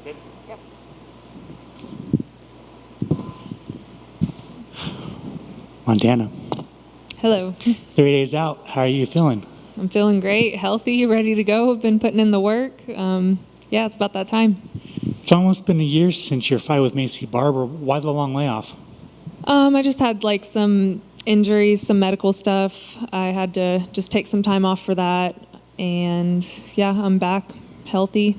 Good. Yep. Montana, Hello. 3 days out. How are you feeling? I'm feeling great, healthy, ready to go. I've been putting in the work. Yeah, it's about that time. It's almost been a year since your fight with Macy Barber. Why the long layoff? I just had like some injuries, some medical stuff. I had to just take some time off for that. And yeah, I'm back healthy.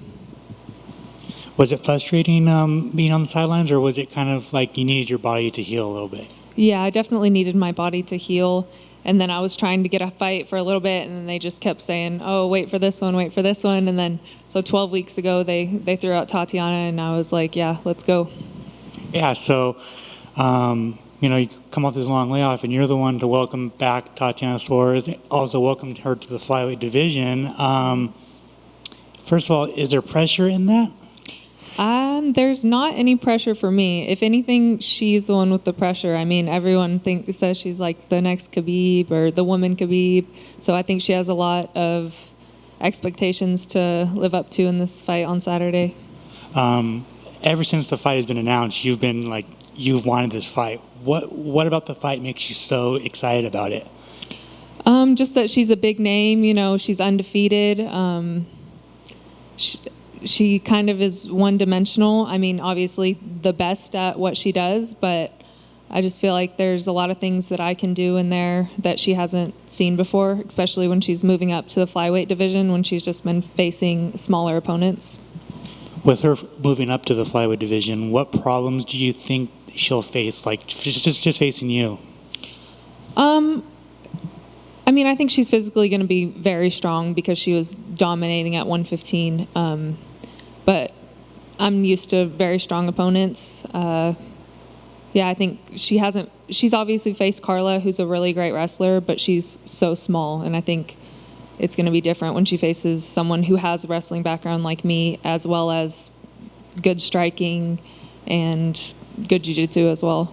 Was it frustrating being on the sidelines, or was it kind of like you needed your body to heal a little bit? Yeah, I definitely needed my body to heal. And then I was trying to get a fight for a little bit, and then they just kept saying, oh, wait for this one, wait for this one. And then, so 12 weeks ago, they threw out Tatiana, and I was like, yeah, let's go. Yeah, so, you come off this long layoff, and you're the one to welcome back Tatiana Suarez, also welcomed her to the flyweight division. First of all, is there pressure in that? There's not any pressure for me. If anything, she's the one with the pressure. I mean, everyone says she's like the next Khabib or the woman Khabib. So I think she has a lot of expectations to live up to in this fight on Saturday. Ever since the fight has been announced, you've wanted this fight. What about the fight makes you so excited about it? Just that she's a big name. You know, she's undefeated. She kind of is one-dimensional. I mean, obviously the best at what she does, but I just feel like there's a lot of things that I can do in there that she hasn't seen before, especially when she's moving up to the flyweight division when she's just been facing smaller opponents. With her moving up to the flyweight division, what problems do you think she'll face, like just facing you? I mean, I think she's physically going to be very strong because she was dominating at 115. But I'm used to very strong opponents. Yeah, I think she's obviously faced Carla, who's a really great wrestler, but she's so small. And I think it's going to be different when she faces someone who has a wrestling background like me, as well as good striking and good jiu-jitsu as well.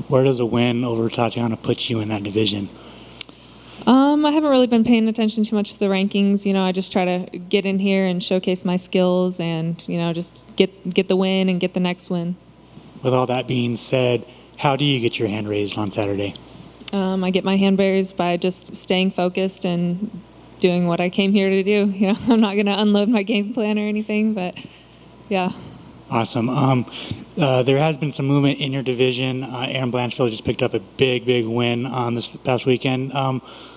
Where does a win over Tatiana put you in that division? I haven't really been paying attention too much to the rankings. You know, I just try to get in here and showcase my skills and, you know, just get the win and get the next win. With all that being said, how do you get your hand raised on Saturday? I get my hand raised by just staying focused and doing what I came here to do. You know, I'm not going to unload my game plan or anything, but yeah. Awesome. There has been some movement in your division. Aaron Blanchfield just picked up a big win this past weekend.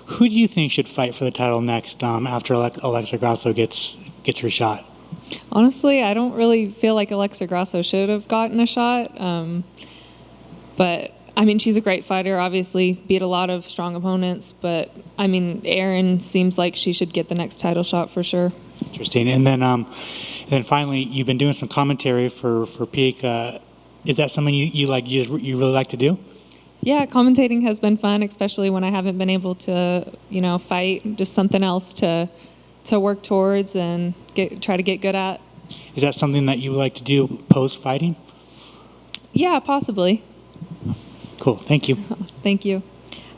Who do you think should fight for the title next after Alexa Grasso gets her shot? Honestly, I don't really feel like Alexa Grasso should have gotten a shot. But, I mean, she's a great fighter, obviously, beat a lot of strong opponents. But, I mean, Aaron seems like she should get the next title shot for sure. Interesting. And then finally, you've been doing some commentary for Peak. Is that something you really like to do? Yeah, commentating has been fun, especially when I haven't been able to, you know, fight. Just something else to work towards and try to get good at. Is that something that you would like to do post-fighting? Yeah, possibly. Cool. Thank you. Thank you.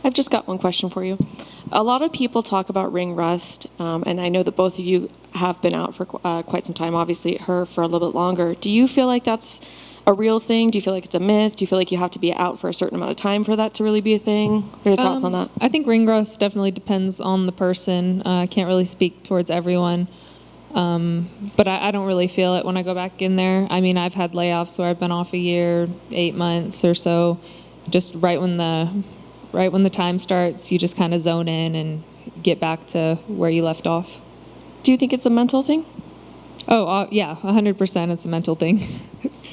I've just got one question for you. A lot of people talk about ring rust, and I know that both of you have been out for quite some time, obviously her for a little bit longer. Do you feel like that's a real thing? Do you feel like it's a myth? Do you feel like you have to be out for a certain amount of time for that to really be a thing? What are your thoughts on that? I think ring rust definitely depends on the person. I can't really speak towards everyone. But I don't really feel it when I go back in there. I mean, I've had layoffs where I've been off a year, 8 months or so. Just right when the time starts, you just kind of zone in and get back to where you left off. Do you think it's a mental thing? Oh, yeah, 100% it's a mental thing.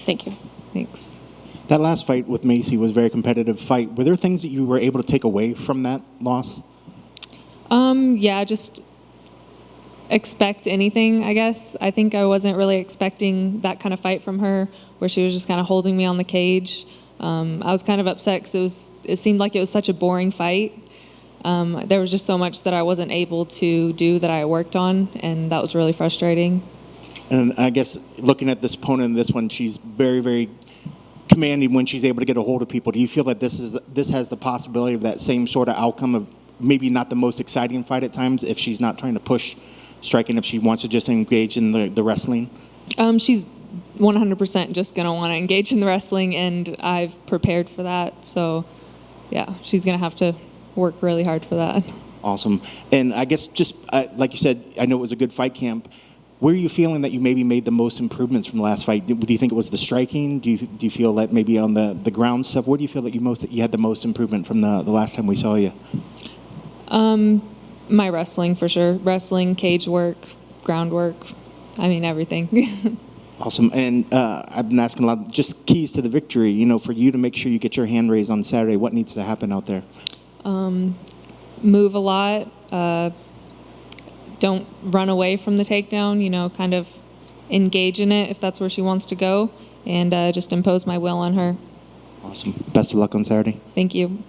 Thank you. Thanks. That last fight with Macy was a very competitive fight. Were there things that you were able to take away from that loss? Yeah, just expect anything, I guess. I think I wasn't really expecting that kind of fight from her, where she was just kind of holding me on the cage. I was kind of upset because it seemed like it was such a boring fight. There was just so much that I wasn't able to do that I worked on, and that was really frustrating. And I guess looking at this opponent in this one, she's very commanding when she's able to get a hold of people. Do you feel that this has the possibility of that same sort of outcome of maybe not the most exciting fight at times if she's not trying to push striking, if she wants to just engage in the wrestling? She's 100% just going to want to engage in the wrestling, and I've prepared for that. So, yeah, she's going to have to work really hard for that. Awesome. And I guess just like you said, I know it was a good fight camp. Where are you feeling that you maybe made the most improvements from the last fight? Do you think it was the striking? Do you feel that maybe on the ground stuff? Where do you feel that you had the most improvement from the last time we saw you? My wrestling, for sure. Wrestling, cage work, groundwork. I mean, everything. Awesome. And I've been asking a lot, just keys to the victory, you know, for you to make sure you get your hand raised on Saturday. What needs to happen out there? Move a lot. Don't run away from the takedown, you know, kind of engage in it if that's where she wants to go, and just impose my will on her. Awesome. Best of luck on Saturday. Thank you.